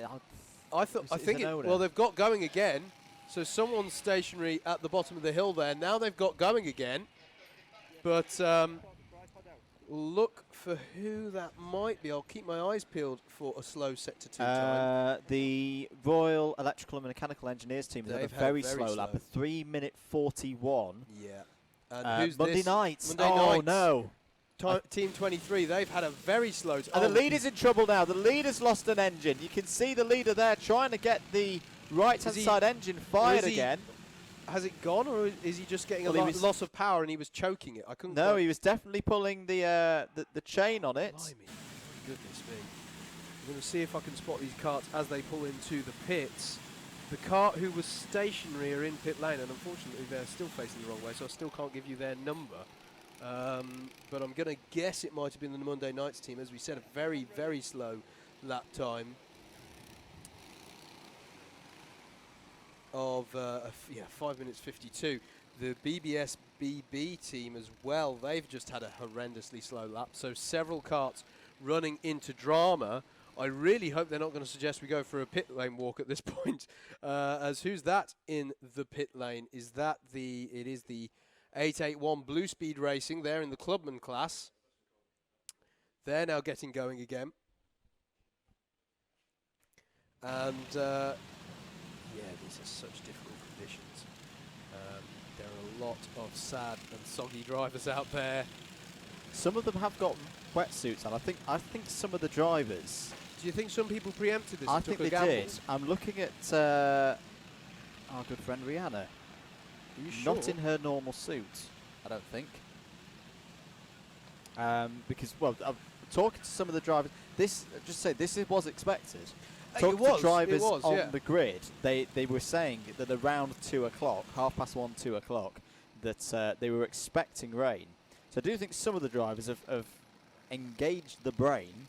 I think it. Well, they've got going again. So someone's stationary at the bottom of the hill there. Now they've got going again. But look for who that might be. I'll keep my eyes peeled for a slow sector 2 time. The Royal Electrical and Mechanical Engineers team has had a very slow lap, a 3-minute 41. Yeah. And who's Monday this? nights. Monday oh, nights. no. Team 23, they've had a very slow time. And the leader's in trouble now. The leader's lost an engine. You can see the leader there trying to get the right-hand side engine fired again. Has it gone, or is he just getting a loss of power and he was choking it? I couldn't. No, he was definitely pulling the chain on it. Blimey. Goodness me. I'm going to see if I can spot these karts as they pull into the pits. The kart who was stationary are in pit lane, and unfortunately they're still facing the wrong way, so I still can't give you their number. But I'm going to guess it might have been the Monday Nights team. As we said, a very, very slow lap time of 5 minutes 52. The BBS BB team as well, they've just had a horrendously slow lap, so several karts running into drama. I really hope they're not going to suggest we go for a pit lane walk at this point. As who's that in the pit lane? It is the 881 Blue Speed Racing. They're in the Clubman class. They're now getting going again. And these are such difficult conditions. There are a lot of sad and soggy drivers out there. Some of them have got wetsuits, and I think some of the drivers. Do you think some people preempted this? I and think took a they gamble? did. I'm looking at our good friend Rihanna. Are you sure? Not in her normal suit, I don't think. Because, well, I'm talking to some of the drivers. This was expected. Talking to drivers on the grid, they were saying that around 2 o'clock, 1:30, 2 o'clock, that they were expecting rain. So I do think some of the drivers have engaged the brain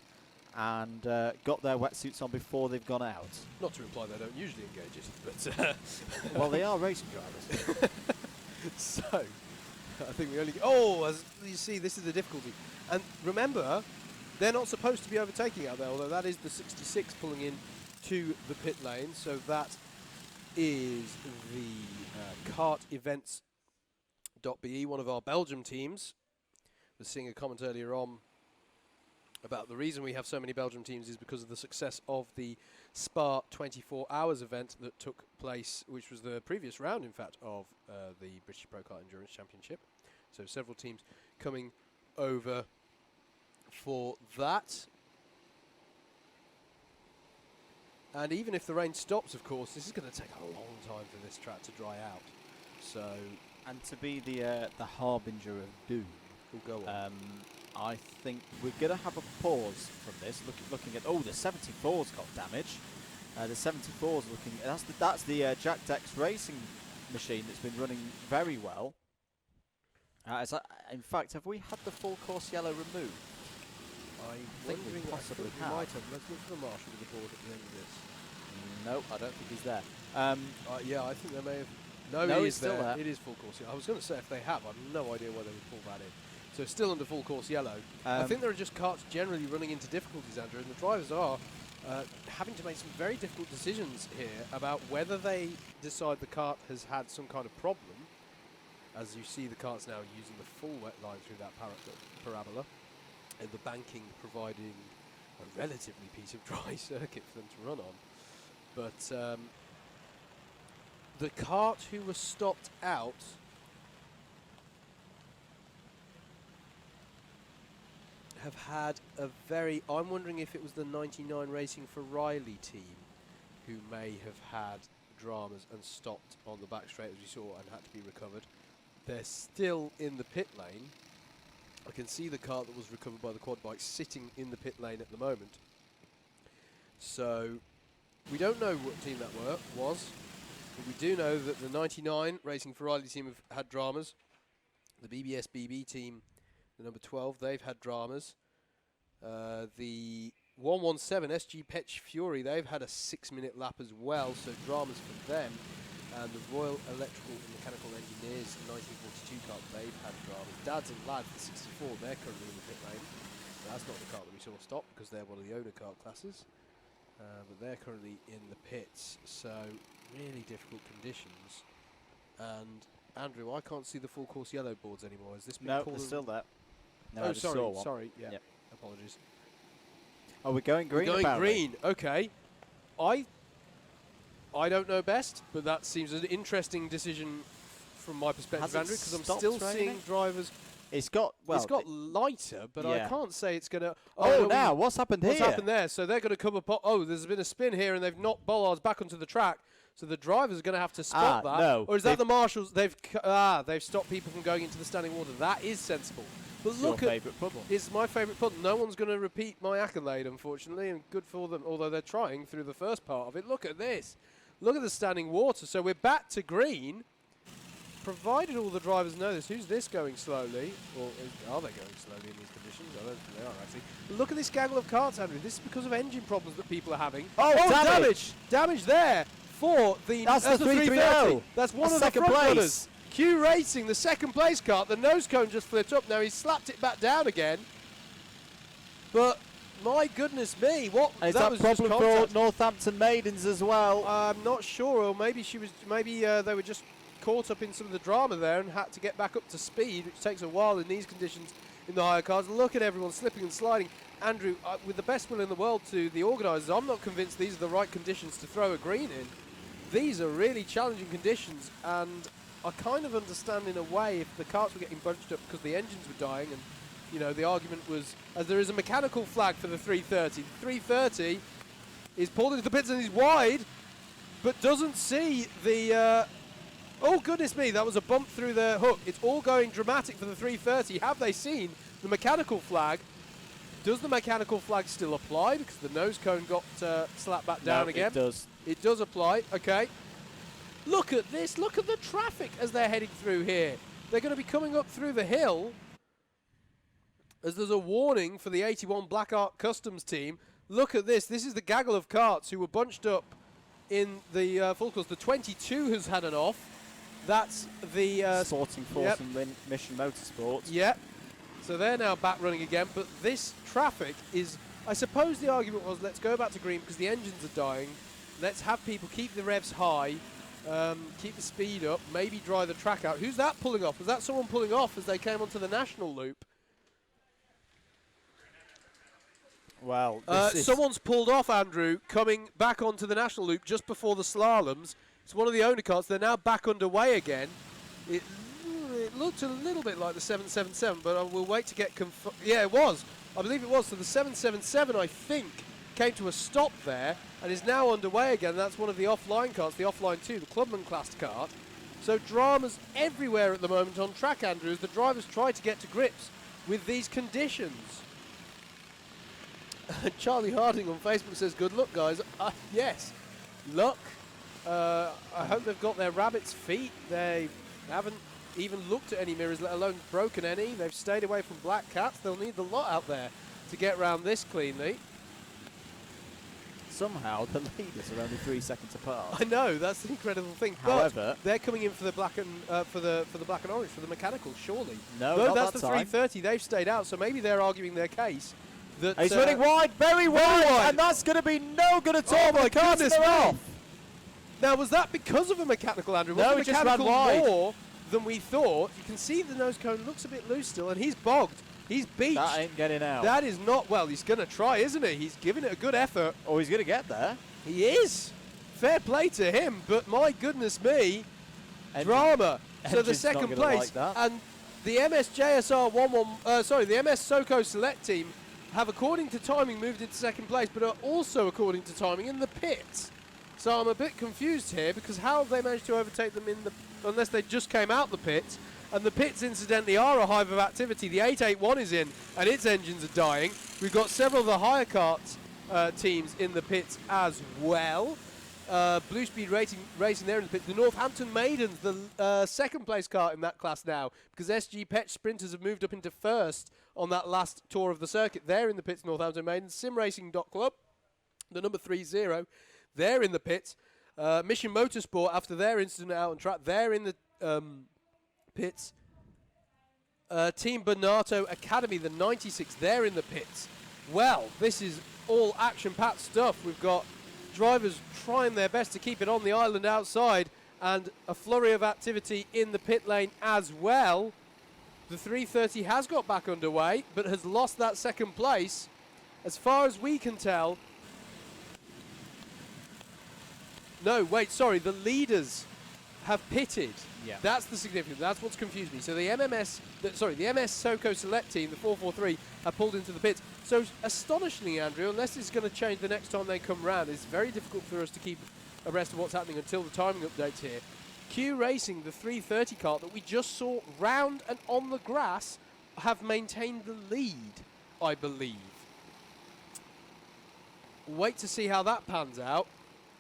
and got their wetsuits on before they've gone out. Not to imply they don't usually engage it, but well, they are racing drivers. So I think we only. As you see, this is the difficulty. And remember, they're not supposed to be overtaking out there, although that is the 66 pulling in to the pit lane. So that is the Kart Events.be, one of our Belgium teams. I was seeing a comment earlier on about the reason we have so many Belgium teams is because of the success of the Spa 24 Hours event that took place, which was the previous round, in fact, of the British Pro Kart Endurance Championship. So several teams coming over for that. And even if the rain stops, of course, this is going to take a long time for this track to dry out. So, and to be the harbinger of doom, we'll go on. I think we're going to have a pause from this. Looking at the 74's got damage. The 74's looking. That's the Jack Dex Racing machine that's been running very well. In fact, have we had the full course yellow removed? I'm think we wondering, possibly I think we have. might have. Let's look for the marshal with the board at the end of this. No, I don't think he's there. Yeah, I think they may have. No, No, he he's is still there. It is full course yellow. I was going to say if they have, I've no idea why they would pull that in. So it's still under full course yellow. I think there are just karts generally running into difficulties, Andrew, and the drivers are having to make some very difficult decisions here about whether they decide the kart has had some kind of problem. As you see, the kart's now using the full wet line through that parabola, and the banking providing a relatively piece of dry circuit for them to run on. But the kart who was stopped out have had a very... I'm wondering if it was the 99 Racing for Riley team who may have had dramas and stopped on the back straight, as we saw, and had to be recovered. They're still in the pit lane. I can see the kart that was recovered by the quad bike sitting in the pit lane at the moment. So we don't know what team that was, but we do know that the 99 Racing for Riley team have had dramas. The BBS BB team, the number 12, they've had dramas. The 117 SG Petch Fury, they've had a 6-minute lap as well, so dramas for them. And the Royal Electrical and Mechanical Engineers 1942 kart, they've had dramas. Dads and Lads, the 64, they're currently in the pit lane. That's not the kart that we saw stop because they're one of the owner kart classes. But they're currently in the pits, so really difficult conditions. And Andrew, I can't see the full course yellow boards anymore. Has this been called? No, they're still there. No, oh, sorry, yeah. Yep. Apologies. Oh, we're going green. We're going apparently. green. Okay. I don't know best, but that seems an interesting decision from my perspective, Andrew, because I'm still seeing drivers. It's got lighter, but I can't say it's going to. Now what's happened here? What's happened there? So they're going to come up. Oh, there's been a spin here, and they've knocked bollards back onto the track. So the drivers are going to have to spot that. No, or is that the marshals? They've stopped people from going into the standing water. That is sensible. But look at it's my favourite puddle. No one's going to repeat my accolade, unfortunately, and good for them. Although they're trying through the first part of it. Look at this. Look at the standing water. So we're back to green. Provided all the drivers know this. Who's this going slowly? Or are they going slowly in these conditions? I don't think they are, actually. But look at this gaggle of karts, Andrew. This is because of engine problems that people are having. Oh, damage! Damage there for the... That's the 330. That's one of the front runners. Q Racing, the second place kart. The nose cone just flipped up. Now he's slapped it back down again. But... my goodness me! What? And is that problem for Northampton Maidens as well? I'm not sure. Or maybe they were just caught up in some of the drama there and had to get back up to speed, which takes a while in these conditions in the higher cars. Look at everyone slipping and sliding. Andrew, with the best will in the world to the organisers, I'm not convinced these are the right conditions to throw a green in. These are really challenging conditions, and I kind of understand in a way if the karts were getting bunched up because the engines were dying, and you know, the argument was, as there is a mechanical flag for the 330. The 330 is pulled into the pits and he's wide, but doesn't see the... oh, goodness me, that was a bump through the hook. It's all going dramatic for the 330. Have they seen the mechanical flag? Does the mechanical flag still apply? Because the nose cone got slapped back down again. It does. It does apply. Okay. Look at this. Look at the traffic as they're heading through here. They're going to be coming up through the hill. As there's a warning for the 81 Black Ark Customs team. Look at this. This is the gaggle of karts who were bunched up in the full course. The 22 has had an off. That's the... Sporting Force and Mission Motorsports. Yep. So they're now back running again. But this traffic is... I suppose the argument was, let's go back to green because the engines are dying. Let's have people keep the revs high. Keep the speed up. Maybe dry the track out. Who's that pulling off? Was that someone pulling off as they came onto the national loop? Well, someone's pulled off, Andrew, coming back onto the national loop just before the slaloms. It's one of the owner karts. They're now back underway again. It looked a little bit like the 777, but we'll wait to get confirmed. Yeah, it was. I believe it was. So the 777, I think, came to a stop there and is now underway again. That's one of the offline karts, the offline 2, the Clubman class kart. So dramas everywhere at the moment on track, Andrew, as the drivers try to get to grips with these conditions. Charlie Harding on Facebook says, good luck, guys. Yes, luck I hope they've got their rabbit's feet. They haven't even looked at any mirrors, let alone broken any. They've stayed away from black cats. They'll need the lot out there to get round this cleanly. Somehow the leaders are only 3 seconds apart. I know, that's the incredible thing. However, but they're coming in for the black and for the black and orange, for the mechanical, surely. No, no, not that's that the time. 330. They've stayed out, so maybe they're arguing their case. That He's running wide, very wide, and that's going to be no good at all. Oh my goodness me! Off. Now, was that because of a mechanical, Andrew? No, was he the just ran mechanical wide. more than we thought? You can see the nose cone looks a bit loose still, and he's bogged. He's beached. That ain't getting out. That is not, well, he's going to try, isn't he? He's giving it a good effort. Oh, he's going to get there. He is. Fair play to him, but my goodness me, drama. So the Engine's not second gonna place, like that. and the MS JSR the MS SoCo Select team have, according to timing, moved into second place, but are also, according to timing, in the pits. So I'm a bit confused here, because how have they managed to overtake them in the, unless they just came out the pits? And the pits, incidentally, are a hive of activity. The 881 is in, and its engines are dying. We've got several of the higher karts teams in the pits as well. Blue Speed Racing there in the pits. The Northampton Maidens, the second place kart in that class now, because SG Pet Sprinters have moved up into first on that last tour of the circuit. They're in the pits, Northampton Maidens. Sim Racing Club, the number 30, they're in the pits. Mission Motorsport, after their incident out on track, they're in the pits. Team Bonato Academy, the 96, they're in the pits. Well, this is all action-packed stuff. We've got drivers trying their best to keep it on the island outside, and a flurry of activity in the pit lane as well. The 330 has got back underway, but has lost that second place. As far as we can tell... No, wait, sorry, the leaders have pitted. Yeah. That's the significance. That's what's confused me. So the the MS SoCo Select team, the 443, have pulled into the pits. So astonishingly, Andrew, unless it's going to change the next time they come round, it's very difficult for us to keep abreast of what's happening until the timing updates here. Q Racing, the 330 kart that we just saw round and on the grass, have maintained the lead, I believe. Wait to see how that pans out.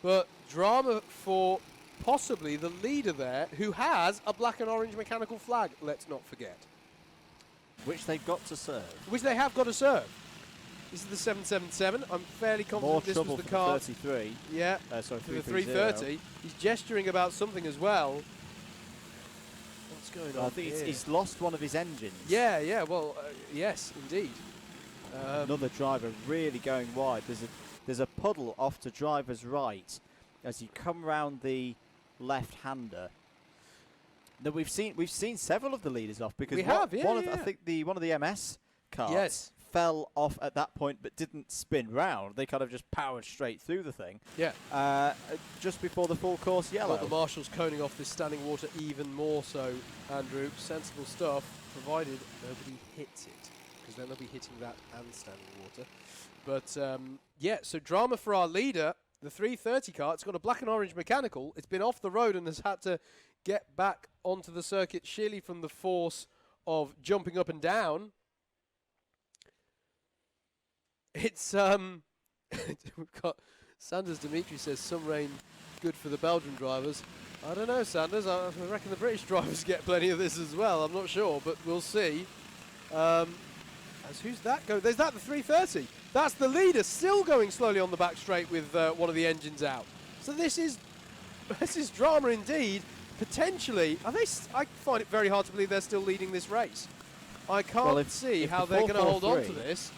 But drama for possibly the leader there, who has a black and orange mechanical flag, let's not forget. Which they've got to serve. Which they have got to serve. This is the 777. I'm fairly confident More this trouble was the for car. 33. Yeah, Sorry, for the 330. 330. He's gesturing about something as well. What's going on I think here? he's lost one of his engines. Yeah, well, yes, indeed. Another driver really going wide. There's a puddle off to driver's right as you come round the left-hander. Now we've seen several of the leaders off, because I think one of the MS cars fell off at that point but didn't spin round. They kind of just powered straight through the thing. Yeah. Just before the full course yellow. Got the marshals coning off this standing water even more so, Andrew. Sensible stuff, provided nobody hits it, because then they'll be hitting that and standing water. But yeah, so drama for our leader. The 330 car, it's got a black and orange mechanical. It's been off the road and has had to get back onto the circuit, sheerly from the force of jumping up and down. It's, we've got Sanders Dimitri says, some rain good for the Belgian drivers. I don't know, Sanders. I reckon the British drivers get plenty of this as well. I'm not sure, but we'll see. As who's that go? There's that, the 330. That's the leader, still going slowly on the back straight with one of the engines out. So this is drama indeed. Potentially, I find it very hard to believe they're still leading this race. I can't see how they're going to hold on to this.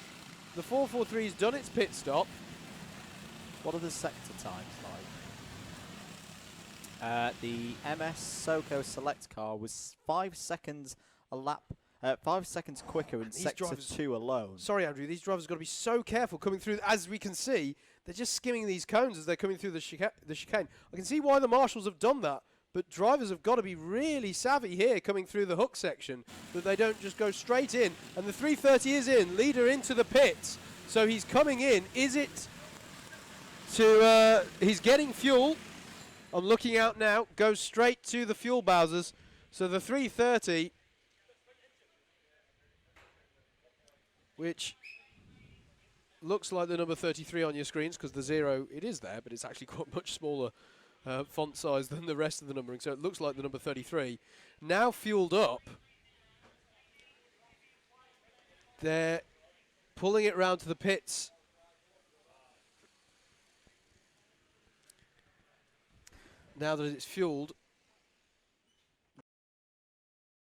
The 443's done its pit stop. What are the sector times like? The MS SoCo Select car was 5 seconds a lap. 5 seconds quicker in Sector 2 alone. Sorry, Andrew, these drivers have got to be so careful coming through. As we can see, they're just skimming these cones as they're coming through the chicane. I can see why the marshals have done that, but drivers have got to be really savvy here coming through the hook section, that they don't just go straight in. And the 330 is in, leader into the pits. So he's coming in. Is it to... he's getting fuel. I'm looking out now. Goes straight to the fuel bowsers. So the 330... which looks like the number 33 on your screens, because the 0, it is there, but it's actually quite much smaller font size than the rest of the numbering, so it looks like the number 33. Now fueled up. They're pulling it round to the pits. Now that it's fueled,